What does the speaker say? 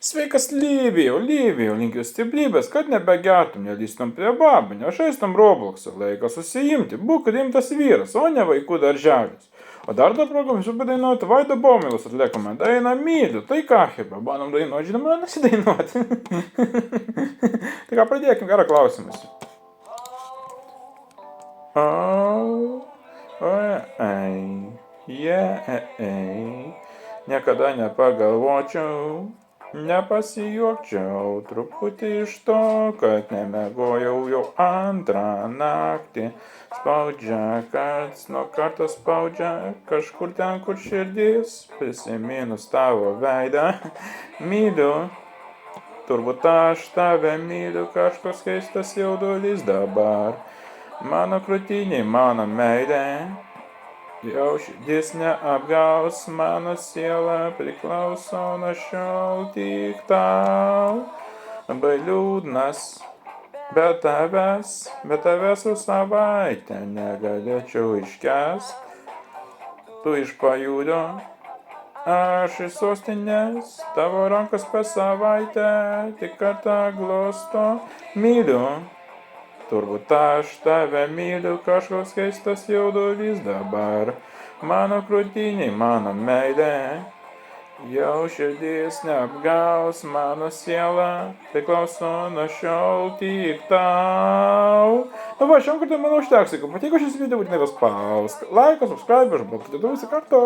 Sveikas, Līvija, linkiu stiprybės, kad nebegertum, nelįstum prie babų, nežaistum Robloxą, laikas susiimti, būk rimtas vyras, o ne vaikų darželis. O dar tą progą visų padainuoti Vaido Baumilos atliekame dainą myliu, tai ką, heba, bandom dainuoti, žinoma, nesidainuoti. Tai ką, pradėkim, gerą klausimus. Niekada nepagalvočiau, nepasijuokčiau truputį iš to, kad nemegojau jau antrą naktį. Spaudžia, karts nuo karto spaudžia, kažkur ten, kur širdis, prisiminus tavo veidą. Myliu, turbūt aš tave myliu, kažkoks keistas jaudulys dabar. Mano krūtinė, mano meilė, jau širdis neapgaus, mano siela priklauso nuo šiol tik tau. Labai liūdnas, be tavęs su savaitę negalėčiau iškęst. Tu iš pajūrio, aš iš sostinės, tavo rankos per savaitę tik kartą glosto. Myliu, turbūt aš tave myliu, kažkoks keistas jaudulys dabar. Mano krūtinė, mano meilė, jau širdis neapgaus, mano siela priklauso nuo šiol tik tau. Nu va, šiandien kartą manau užteks, jeigu patiko šis video, būtinai paspausk laiką, subscribe, užbūkite, visi kartu.